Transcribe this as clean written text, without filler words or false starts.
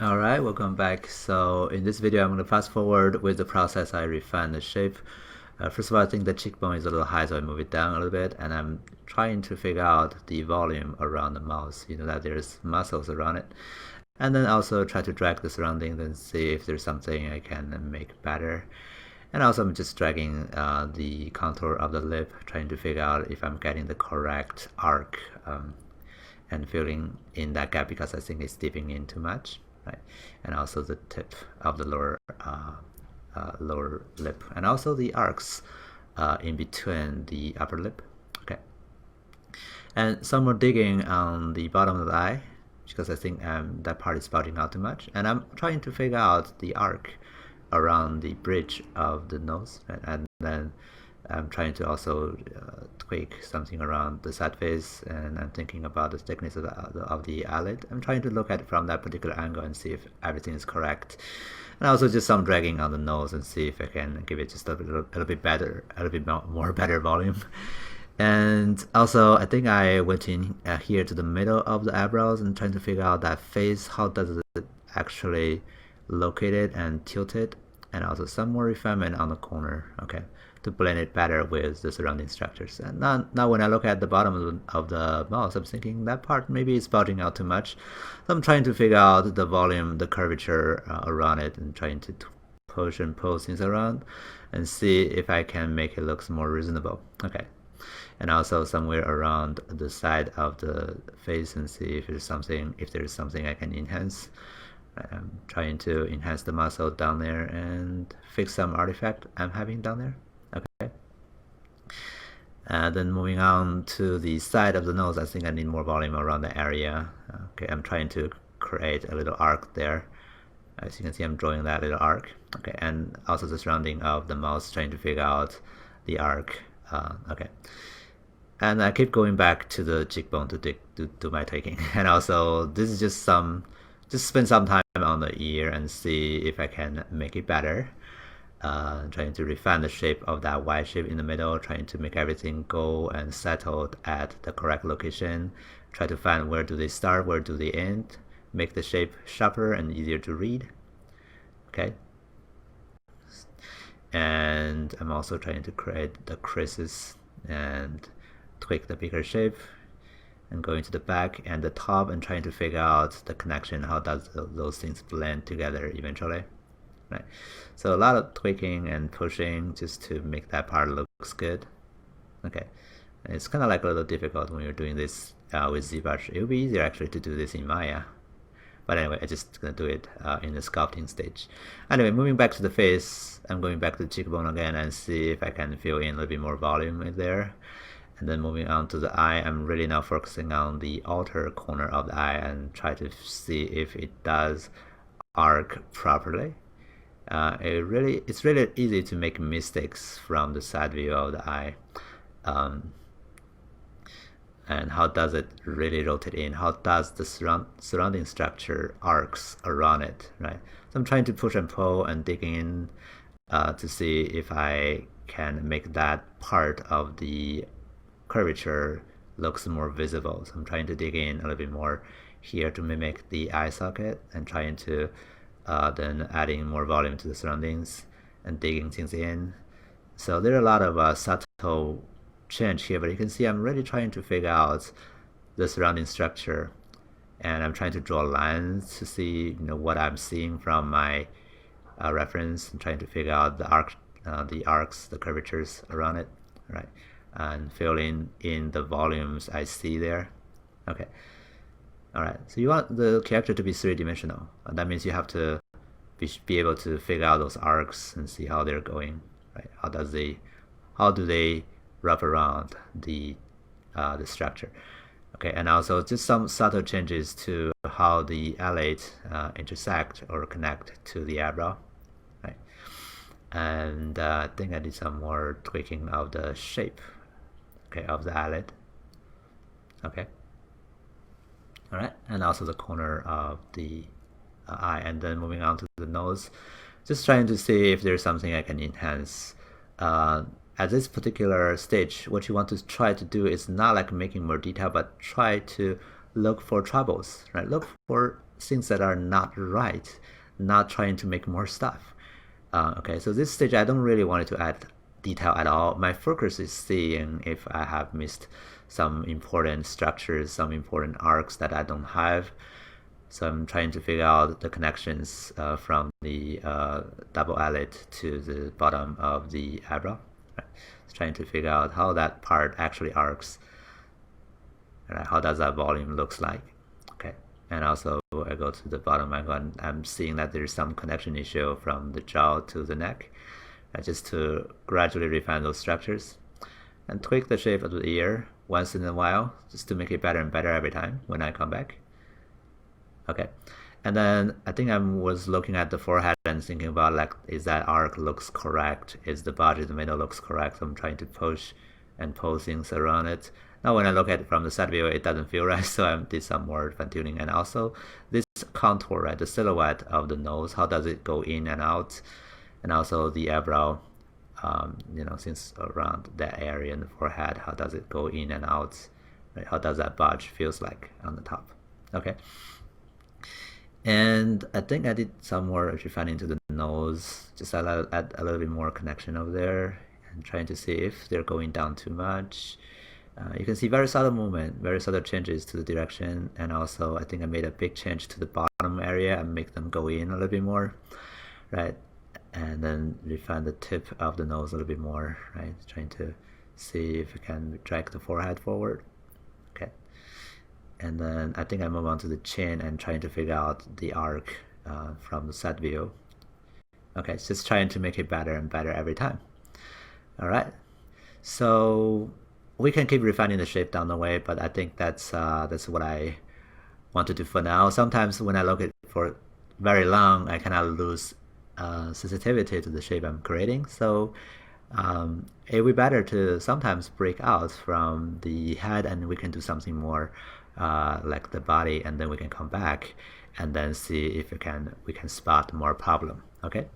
Alright, welcome back. So in this video I'm going to fast forward with the process. I refine the shape. First of all, I think the cheekbone is a little high, so I move it down a little bit, and I'm trying to figure out the volume around the mouth, that there's muscles around it. And then also try to drag the surroundings and see if there's something I can make better. And also I'm just dragging the contour of the lip, trying to figure out if I'm getting the correct arc and filling in that gap, because I think it's dipping in too much. Right? And also the tip of the lower lip, and also the arcs in between the upper lip. Okay. And some more digging on the bottom of the eye, because I think that part is spouting out too much. And I'm trying to figure out the arc around the bridge of the nose, and then I'm trying to also tweak something around the side face, and I'm thinking about the thickness of the eyelid. I'm trying to look at it from that particular angle and see if everything is correct. And also just some dragging on the nose and see if I can give it just a little bit better, a little bit more better volume. And also I think I went in here to the middle of the eyebrows and trying to figure out that face, how does it actually locate it and tilt it, and also some more refinement on the corner. Okay, to blend it better with the surrounding structures. And now when I look at the bottom of the mouth, I'm thinking that part maybe is spouting out too much. So I'm trying to figure out the volume, the curvature around it, and trying to push and pull things around and see if I can make it look more reasonable. Okay. And also somewhere around the side of the face, and see if there's something I can enhance. I'm trying to enhance the muscle down there and fix some artifact I'm having down there. Okay. And then moving on to the side of the nose, I think I need more volume around the area. Okay, I'm trying to create a little arc there. As you can see, I'm drawing that little arc. Okay, and also the surrounding of the mouth, trying to figure out the arc. Okay. And I keep going back to the cheekbone to do my taking. And also, this is just spend some time on the ear and see if I can make it better. Trying to refine the shape of that Y shape in the middle, trying to make everything go and settled at the correct location. Try to find where do they start, where do they end, make the shape sharper and easier to read. Okay. And I'm also trying to create the creases and tweak the bigger shape, and going to the back and the top and trying to figure out the connection, how does those things blend together eventually. Right. So a lot of tweaking and pushing just to make that part looks good. Okay. And it's kind of like a little difficult when you're doing this with Zbrush. It would be easier actually to do this in Maya. But anyway, I'm just gonna do it in the sculpting stage. Anyway, moving back to the face, I'm going back to the cheekbone again and see if I can fill in a little bit more volume in there. And then moving on to the eye, I'm really now focusing on the outer corner of the eye and try to see if it does arc properly. It's really easy to make mistakes from the side view of the eye. And how does it really rotate in? How does the surrounding structure arcs around it, right? So I'm trying to push and pull and dig in to see if I can make that part of the curvature looks more visible. So I'm trying to dig in a little bit more here to mimic the eye socket, and trying to then adding more volume to the surroundings and digging things in. So there are a lot of subtle change here, but you can see I'm really trying to figure out the surrounding structure, and I'm trying to draw lines to see what I'm seeing from my reference, and trying to figure out the arcs, the curvatures around it, right? And filling in the volumes I see there. Okay. Alright, so you want the character to be three-dimensional. That means you have to be able to figure out those arcs and see how they're going, right? How do they wrap around the structure? Okay, and also just some subtle changes to how the eyelid intersect or connect to the eyebrow, right? And I think I did some more tweaking of the shape, okay, of the eyelid. Okay. All right, and also the corner of the eye, and then moving on to the nose, just trying to see if there's something I can enhance. At this particular stage, what you want to try to do is not like making more detail, but try to look for troubles, right? Look for things that are not right, not trying to make more stuff. Okay, so this stage I don't really want it to add detail at all. My focus is seeing if I have missed some important structures, some important arcs that I don't have. So I'm trying to figure out the connections from the double eyelid to the bottom of the eyebrow. Right. It's trying to figure out how that part actually arcs. Right. How does that volume looks like? Okay. And also I go to the bottom and I'm seeing that there's some connection issue from the jaw to the neck. Just to gradually refine those structures and tweak the shape of the ear once in a while, just to make it better and better every time when I come back. Okay, and then I think I was looking at the forehead and thinking about, like, is that arc looks correct? Is the body in the middle looks correct? So I'm trying to push and pull things around it. Now when I look at it from the side view, it doesn't feel right, so I did some more fine tuning. And also this contour, right, the silhouette of the nose, how does it go in and out? And also the eyebrow, you know, since around that area in the forehead, how does it go in and out? Right? How does that budge feels like on the top? Okay. And I think I did some more refining to the nose, just add a little bit more connection over there, and trying to see if they're going down too much. You can see very subtle movement, very subtle changes to the direction, and also I think I made a big change to the bottom area and make them go in a little bit more, right? And then refine the tip of the nose a little bit more, right? Trying to see if I can drag the forehead forward. Okay. And then I think I move on to the chin and trying to figure out the arc from the side view. Okay, it's just trying to make it better and better every time. All right, so we can keep refining the shape down the way, but I think that's what I want to do for now. Sometimes when I look at it for very long, I kind of lose sensitivity to the shape I'm creating. So it would be better to sometimes break out from the head and we can do something more like the body, and then we can come back and then see if we can spot more problem. Okay,